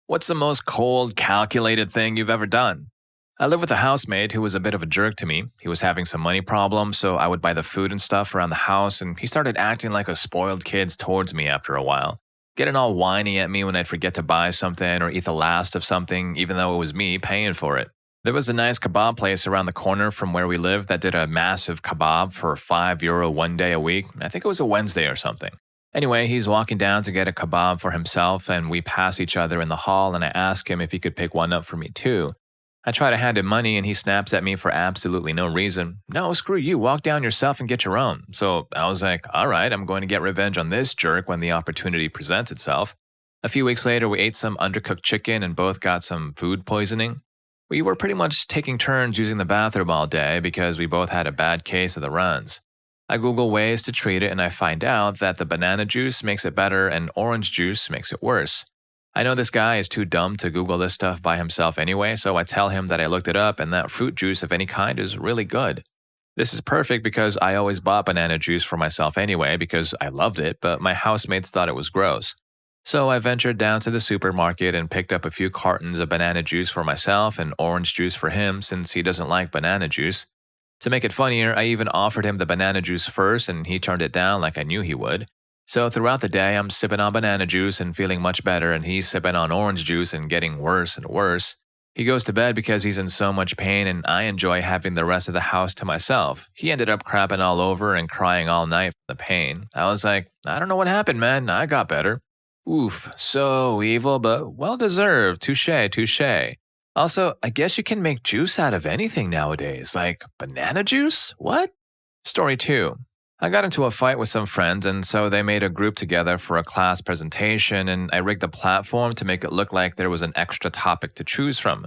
What's the most cold, calculated thing you've ever done? I lived with a housemate who was a bit of a jerk to me. He was having some money problems, so I would buy the food and stuff around the house, and he started acting like a spoiled kid towards me after a while. Getting all whiny at me when I'd forget to buy something or eat the last of something, even though it was me paying for it. There was a nice kebab place around the corner from where we lived that did a massive kebab for €5 one day a week. I think it was a Wednesday or something. Anyway, he's walking down to get a kebab for himself, and we pass each other in the hall, and I ask him if he could pick one up for me too. I try to hand him money, and he snaps at me for absolutely no reason. No, screw you, walk down yourself and get your own. So I was like, all right, I'm going to get revenge on this jerk when the opportunity presents itself. A few weeks later, we ate some undercooked chicken and both got some food poisoning. We were pretty much taking turns using the bathroom all day because we both had a bad case of the runs. I Google ways to treat it and I find out that the banana juice makes it better and orange juice makes it worse. I know this guy is too dumb to Google this stuff by himself anyway, so I tell him that I looked it up and that fruit juice of any kind is really good. This is perfect because I always bought banana juice for myself anyway because I loved it, but my housemates thought it was gross. So I ventured down to the supermarket and picked up a few cartons of banana juice for myself and orange juice for him since he doesn't like banana juice. To make it funnier, I even offered him the banana juice first and he turned it down like I knew he would. So throughout the day, I'm sipping on banana juice and feeling much better, and he's sipping on orange juice and getting worse and worse. He goes to bed because he's in so much pain, and I enjoy having the rest of the house to myself. He ended up crapping all over and crying all night from the pain. I was like, I don't know what happened, man. I got better. Oof, so evil, but well-deserved. Touché, touché. Also, I guess you can make juice out of anything nowadays, like banana juice? What? Story 2. I got into a fight with some friends, and so they made a group together for a class presentation, and I rigged the platform to make it look like there was an extra topic to choose from.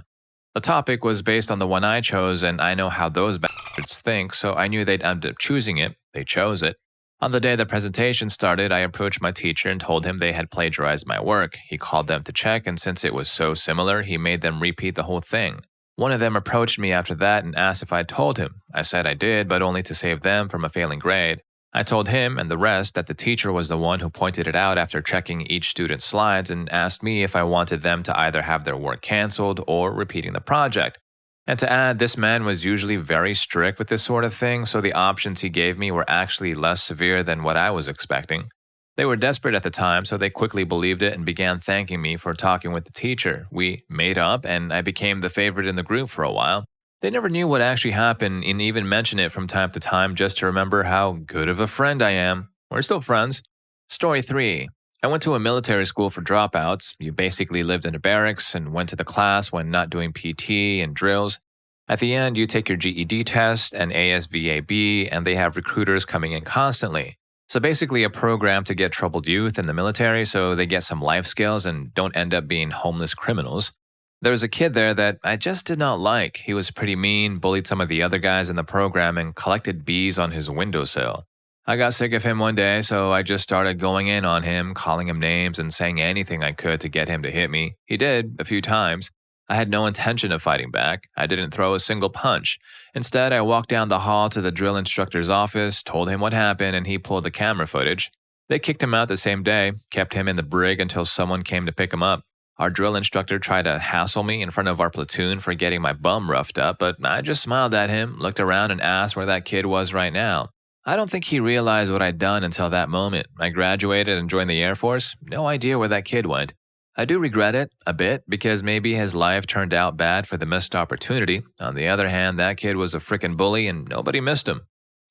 The topic was based on the one I chose, and I know how those bastards think, so I knew they'd end up choosing it. They chose it. On the day the presentation started, I approached my teacher and told him they had plagiarized my work. He called them to check, and since it was so similar, he made them repeat the whole thing. One of them approached me after that and asked if I'd told him. I said I did, but only to save them from a failing grade. I told him and the rest that the teacher was the one who pointed it out after checking each student's slides and asked me if I wanted them to either have their work canceled or repeating the project. And to add, this man was usually very strict with this sort of thing, so the options he gave me were actually less severe than what I was expecting. They were desperate at the time, so they quickly believed it and began thanking me for talking with the teacher. We made up, and I became the favorite in the group for a while. They never knew what actually happened and even mention it from time to time just to remember how good of a friend I am. We're still friends. Story 3. I went to a military school for dropouts. You basically lived in a barracks and went to the class when not doing PT and drills. At the end, you take your GED test and ASVAB, and they have recruiters coming in constantly. So basically a program to get troubled youth in the military so they get some life skills and don't end up being homeless criminals. There was a kid there that I just did not like. He was pretty mean, bullied some of the other guys in the program, and collected bees on his windowsill. I got sick of him one day, so I just started going in on him, calling him names and saying anything I could to get him to hit me. He did, a few times. I had no intention of fighting back. I didn't throw a single punch. Instead, I walked down the hall to the drill instructor's office, told him what happened, and he pulled the camera footage. They kicked him out the same day, kept him in the brig until someone came to pick him up. Our drill instructor tried to hassle me in front of our platoon for getting my bum roughed up, but I just smiled at him, looked around, and asked where that kid was right now. I don't think he realized what I'd done until that moment. I graduated and joined the Air Force. No idea where that kid went. I do regret it, a bit, because maybe his life turned out bad for the missed opportunity. On the other hand, that kid was a frickin' bully and nobody missed him.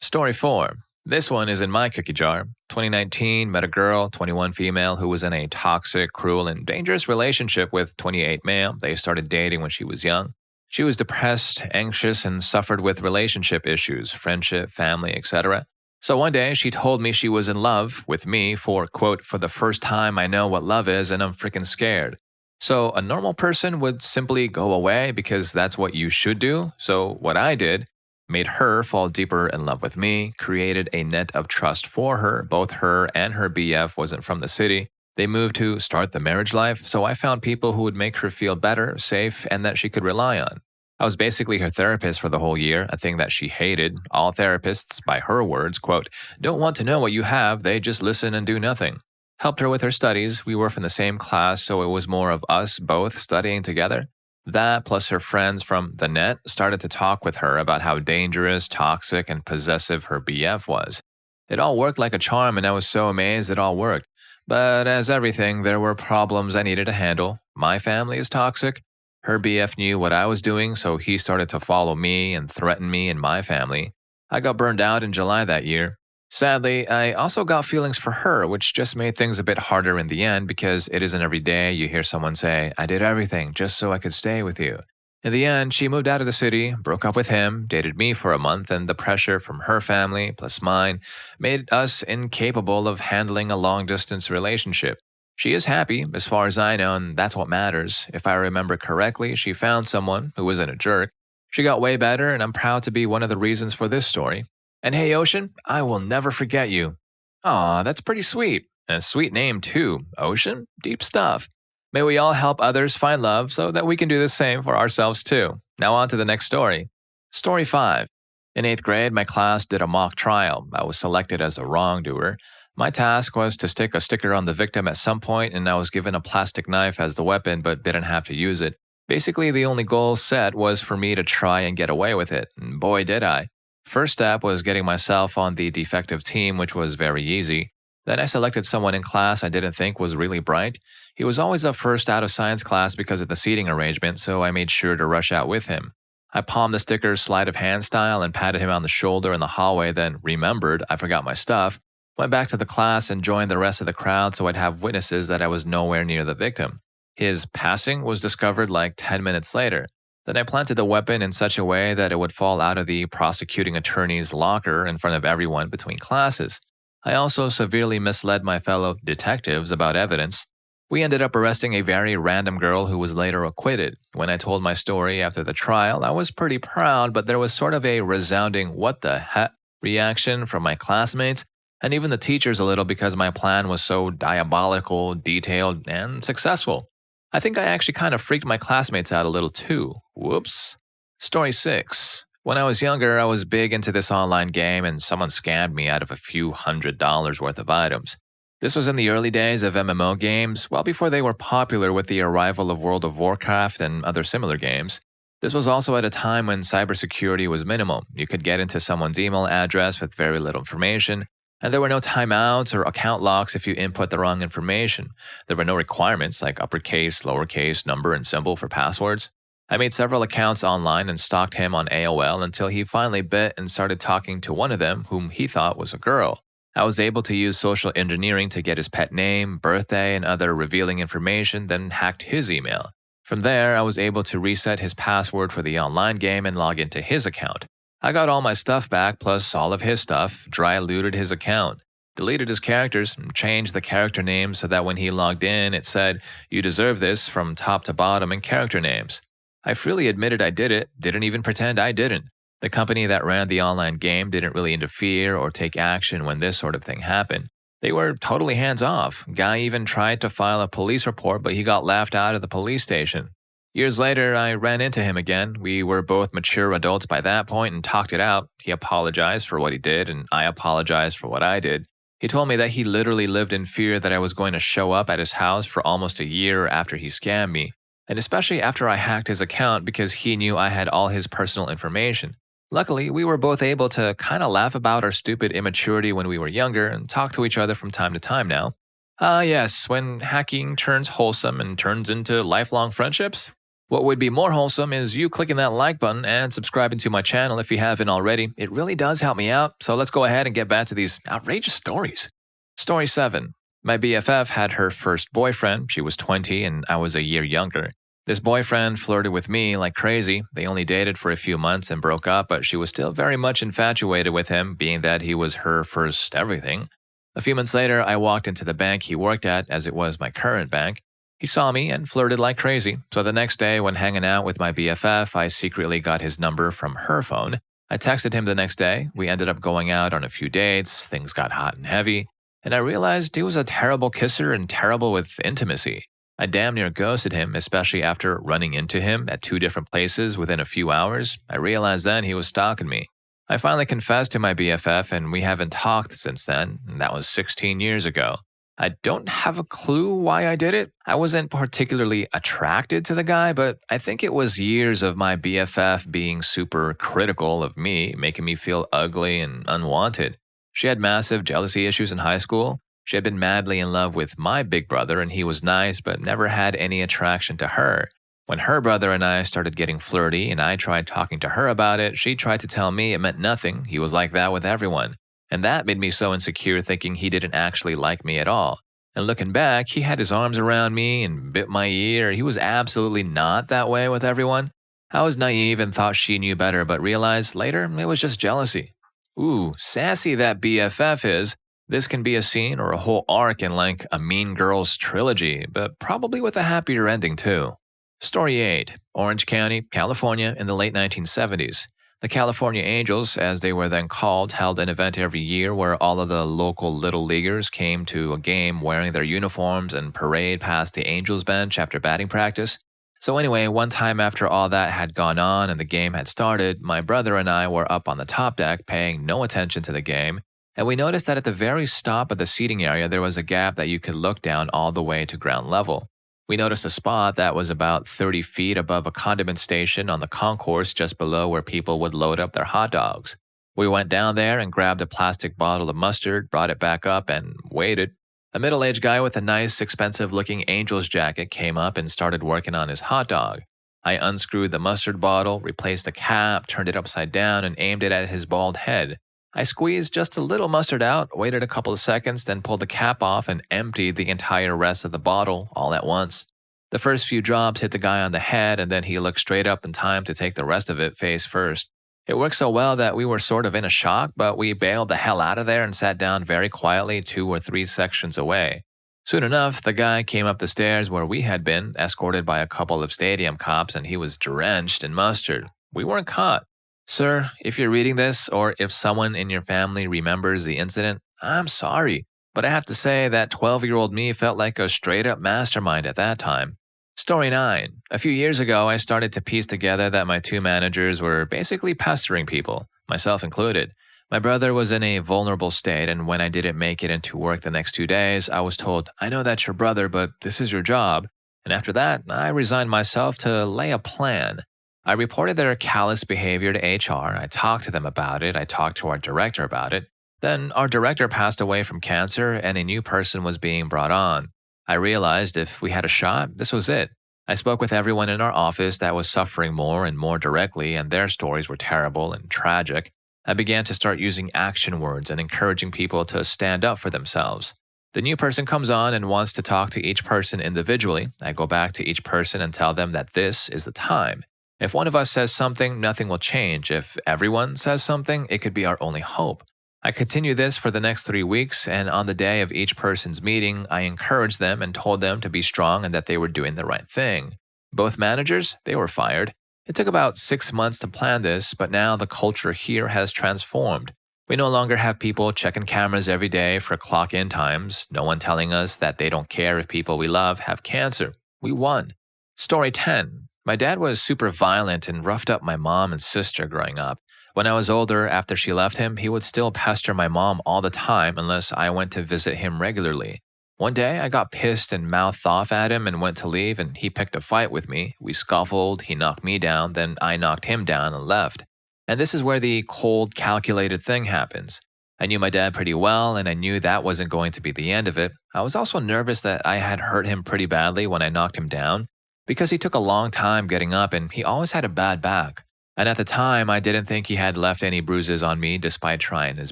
Story 4. This one is in my cookie jar. 2019, met a girl, 21 female, who was in a toxic, cruel, and dangerous relationship with 28 male. They started dating when she was young. She was depressed, anxious, and suffered with relationship issues, friendship, family, etc. So one day, she told me she was in love with me for, quote, for the first time I know what love is and I'm freaking scared. So a normal person would simply go away because that's what you should do. So what I did, made her fall deeper in love with me, created a net of trust for her. Both her and her BF wasn't from the city. They moved to start the marriage life, so I found people who would make her feel better, safe, and that she could rely on. I was basically her therapist for the whole year, a thing that she hated. All therapists, by her words, quote, don't want to know what you have, they just listen and do nothing. Helped her with her studies. We were from the same class, so it was more of us both studying together. That, plus her friends from the net, started to talk with her about how dangerous, toxic, and possessive her BF was. It all worked like a charm, and I was so amazed it all worked. But as everything, there were problems I needed to handle. My family is toxic. Her BF knew what I was doing, so he started to follow me and threaten me and my family. I got burned out in July that year. Sadly, I also got feelings for her, which just made things a bit harder in the end because it isn't every day you hear someone say, I did everything just so I could stay with you. In the end, she moved out of the city, broke up with him, dated me for a month, and the pressure from her family, plus mine, made us incapable of handling a long distance relationship. She is happy, as far as I know, and that's what matters. If I remember correctly, she found someone who isn't a jerk. She got way better, and I'm proud to be one of the reasons for this story. And hey, Ocean, I will never forget you. Aw, that's pretty sweet. And a sweet name, too. Ocean? Deep stuff. May we all help others find love so that we can do the same for ourselves, too. Now, on to the next story. Story 5. In 8th grade, my class did a mock trial. I was selected as a wrongdoer. My task was to stick a sticker on the victim at some point, and I was given a plastic knife as the weapon but didn't have to use it. Basically, the only goal set was for me to try and get away with it, and boy did I. First step was getting myself on the defective team, which was very easy. Then I selected someone in class I didn't think was really bright. He was always up first out of science class because of the seating arrangement, so I made sure to rush out with him. I palmed the sticker sleight of hand style and patted him on the shoulder in the hallway, then remembered I forgot my stuff, went back to the class and joined the rest of the crowd so I'd have witnesses that I was nowhere near the victim. His passing was discovered like 10 minutes later. Then I planted the weapon in such a way that it would fall out of the prosecuting attorney's locker in front of everyone between classes. I also severely misled my fellow detectives about evidence. We ended up arresting a very random girl who was later acquitted. When I told my story after the trial, I was pretty proud, but there was sort of a resounding what the heck reaction from my classmates and even the teachers a little because my plan was so diabolical, detailed, and successful. I think I actually kind of freaked my classmates out a little too. Whoops. Story 6. When I was younger, I was big into this online game and someone scammed me out of a few $100s worth of items. This was in the early days of MMO games, well before they were popular with the arrival of World of Warcraft and other similar games. This was also at a time when cybersecurity was minimal. You could get into someone's email address with very little information, and there were no timeouts or account locks if you input the wrong information. There were no requirements like uppercase, lowercase, number, and symbol for passwords. I made several accounts online and stalked him on AOL until he finally bit and started talking to one of them whom he thought was a girl. I was able to use social engineering to get his pet name, birthday, and other revealing information, then hacked his email. From there, I was able to reset his password for the online game and log into his account. I got all my stuff back plus all of his stuff, dry looted his account, deleted his characters, and changed the character names so that when he logged in, it said, "You deserve this" from top to bottom in character names. I freely admitted I did it, didn't even pretend I didn't. The company that ran the online game didn't really interfere or take action when this sort of thing happened. They were totally hands-off. Guy even tried to file a police report, but he got laughed out of the police station. Years later, I ran into him again. We were both mature adults by that point and talked it out. He apologized for what he did, and I apologized for what I did. He told me that he literally lived in fear that I was going to show up at his house for almost a year after he scammed me, and especially after I hacked his account because he knew I had all his personal information. Luckily, we were both able to kind of laugh about our stupid immaturity when we were younger and talk to each other from time to time now. Yes, when hacking turns wholesome and turns into lifelong friendships. What would be more wholesome is you clicking that like button and subscribing to my channel if you haven't already. It really does help me out, so let's go ahead and get back to these outrageous stories. Story 7. My BFF had her first boyfriend. She was 20 and I was a year younger. This boyfriend flirted with me like crazy. They only dated for a few months and broke up, but she was still very much infatuated with him, being that he was her first everything. A few months later, I walked into the bank he worked at, as it was my current bank. He saw me and flirted like crazy, so the next day when hanging out with my BFF, I secretly got his number from her phone. I texted him the next day. We ended up going out on a few dates, things got hot and heavy, and I realized he was a terrible kisser and terrible with intimacy. I damn near ghosted him, especially after running into him at 2 different places within a few hours. I realized then he was stalking me. I finally confessed to my BFF and we haven't talked since then, and that was 16 years ago. I don't have a clue why I did it. I wasn't particularly attracted to the guy, but I think it was years of my BFF being super critical of me, making me feel ugly and unwanted. She had massive jealousy issues in high school. She had been madly in love with my big brother, and he was nice, but never had any attraction to her. When her brother and I started getting flirty and I tried talking to her about it, she tried to tell me it meant nothing. He was like that with everyone. And that made me so insecure, thinking he didn't actually like me at all. And looking back, he had his arms around me and bit my ear. He was absolutely not that way with everyone. I was naive and thought she knew better, but realized later it was just jealousy. Ooh, sassy that BFF is. This can be a scene or a whole arc in like a Mean Girls trilogy, but probably with a happier ending too. Story 8. Orange County, California in the late 1970s. The California Angels, as they were then called, held an event every year where all of the local little leaguers came to a game wearing their uniforms and parade past the Angels bench after batting practice. So anyway, one time after all that had gone on and the game had started, my brother and I were up on the top deck paying no attention to the game, and we noticed that at the very top of the seating area there was a gap that you could look down all the way to ground level. We noticed a spot that was about 30 feet above a condiment station on the concourse just below where people would load up their hot dogs. We went down there and grabbed a plastic bottle of mustard, brought it back up, and waited. A middle-aged guy with a nice, expensive-looking Angels jacket came up and started working on his hot dog. I unscrewed the mustard bottle, replaced the cap, turned it upside down, and aimed it at his bald head. I squeezed just a little mustard out, waited a couple of seconds, then pulled the cap off and emptied the entire rest of the bottle all at once. The first few drops hit the guy on the head, and then he looked straight up in time to take the rest of it face first. It worked so well that we were sort of in a shock, but we bailed the hell out of there and sat down very quietly 2 or 3 sections away. Soon enough, the guy came up the stairs where we had been, escorted by a couple of stadium cops, and he was drenched in mustard. We weren't caught. Sir, if you're reading this, or if someone in your family remembers the incident, I'm sorry, but I have to say that 12-year-old me felt like a straight-up mastermind at that time. Story 9. A few years ago, I started to piece together that my 2 managers were basically pestering people, myself included. My brother was in a vulnerable state, and when I didn't make it into work the next 2 days, I was told, I know that's your brother, but this is your job. And after that, I resigned myself to lay a plan. I reported their callous behavior to HR. I talked to them about it. I talked to our director about it. Then our director passed away from cancer, and a new person was being brought on. I realized if we had a shot, this was it. I spoke with everyone in our office that was suffering more and more directly, and their stories were terrible and tragic. I began to start using action words and encouraging people to stand up for themselves. The new person comes on and wants to talk to each person individually. I go back to each person and tell them that this is the time. If one of us says something, nothing will change. If everyone says something, it could be our only hope. I continued this for the next 3 weeks, and on the day of each person's meeting, I encouraged them and told them to be strong and that they were doing the right thing. Both managers, they were fired. It took about 6 months to plan this, but now the culture here has transformed. We no longer have people checking cameras every day for clock-in times, no one telling us that they don't care if people we love have cancer. We won. Story 10. My dad was super violent and roughed up my mom and sister growing up. When I was older, after she left him, he would still pester my mom all the time unless I went to visit him regularly. One day, I got pissed and mouthed off at him and went to leave, and he picked a fight with me. We scuffled, he knocked me down, then I knocked him down and left. And this is where the cold, calculated thing happens. I knew my dad pretty well, and I knew that wasn't going to be the end of it. I was also nervous that I had hurt him pretty badly when I knocked him down, because he took a long time getting up and he always had a bad back. And at the time, I didn't think he had left any bruises on me despite trying his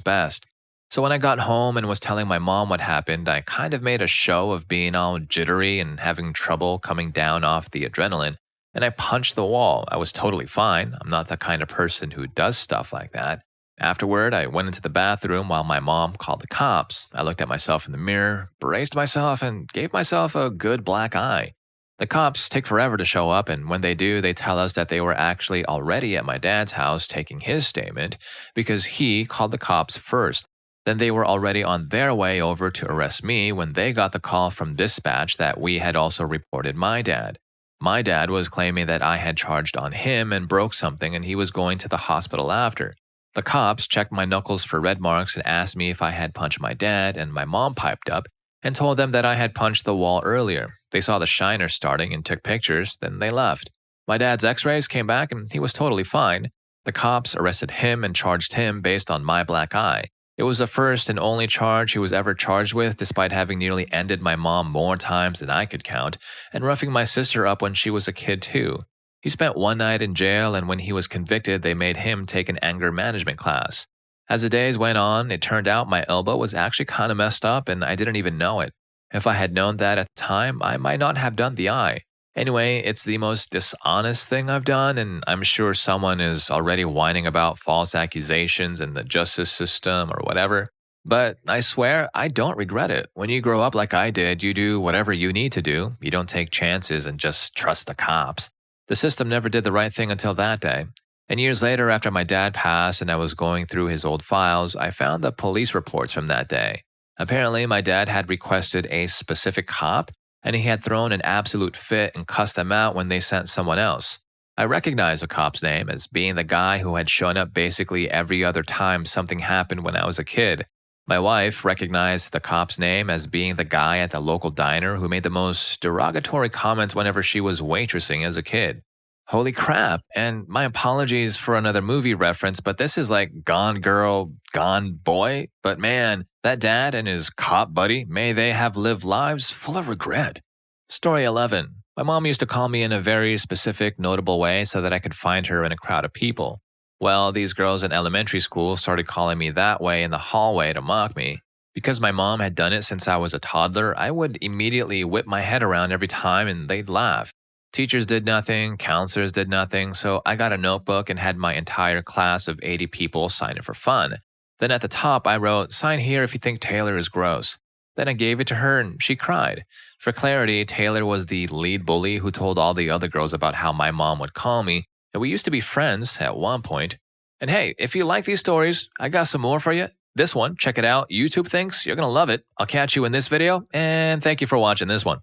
best. So when I got home and was telling my mom what happened, I kind of made a show of being all jittery and having trouble coming down off the adrenaline, and I punched the wall. I was totally fine. I'm not the kind of person who does stuff like that. Afterward, I went into the bathroom while my mom called the cops. I looked at myself in the mirror, braced myself, and gave myself a good black eye. The cops take forever to show up, and when they do, they tell us that they were actually already at my dad's house taking his statement because he called the cops first. Then they were already on their way over to arrest me when they got the call from dispatch that we had also reported my dad. My dad was claiming that I had charged on him and broke something, and he was going to the hospital after. The cops checked my knuckles for red marks and asked me if I had punched my dad, and my mom piped up. and told them that I had punched the wall earlier. They saw the shiner starting and took pictures, then they left. My dad's x rays came back and he was totally fine. The cops arrested him and charged him based on my black eye. It was the first and only charge he was ever charged with, despite having nearly ended my mom more times than I could count, and roughing my sister up when she was a kid, too. He spent one night in jail, and when he was convicted, they made him take an anger management class. As the days went on, it turned out my elbow was actually kind of messed up, and I didn't even know it. If I had known that at the time, I might not have done the eye. Anyway, it's the most dishonest thing I've done, and I'm sure someone is already whining about false accusations in the justice system or whatever. But I swear, I don't regret it. When you grow up like I did, you do whatever you need to do. You don't take chances and just trust the cops. The system never did the right thing until that day. And years later, after my dad passed and I was going through his old files, I found the police reports from that day. Apparently, my dad had requested a specific cop, and he had thrown an absolute fit and cussed them out when they sent someone else. I recognized the cop's name as being the guy who had shown up basically every other time something happened when I was a kid. My wife recognized the cop's name as being the guy at the local diner who made the most derogatory comments whenever she was waitressing as a kid. Holy crap, and my apologies for another movie reference, but this is like Gone Girl, Gone Boy. But man, that dad and his cop buddy, may they have lived lives full of regret. Story 11. My mom used to call me in a very specific, notable way so that I could find her in a crowd of people. Well, these girls in elementary school started calling me that way in the hallway to mock me. Because my mom had done it since I was a toddler, I would immediately whip my head around every time and they'd laugh. Teachers did nothing, counselors did nothing, so I got a notebook and had my entire class of 80 people sign it for fun. Then at the top, I wrote, "Sign here if you think Taylor is gross." Then I gave it to her and she cried. For clarity, Taylor was the lead bully who told all the other girls about how my mom would call me, and we used to be friends at one point. And hey, if you like these stories, I got some more for you. This one, check it out. YouTube thinks you're going to love it. I'll catch you in this video, and thank you for watching this one.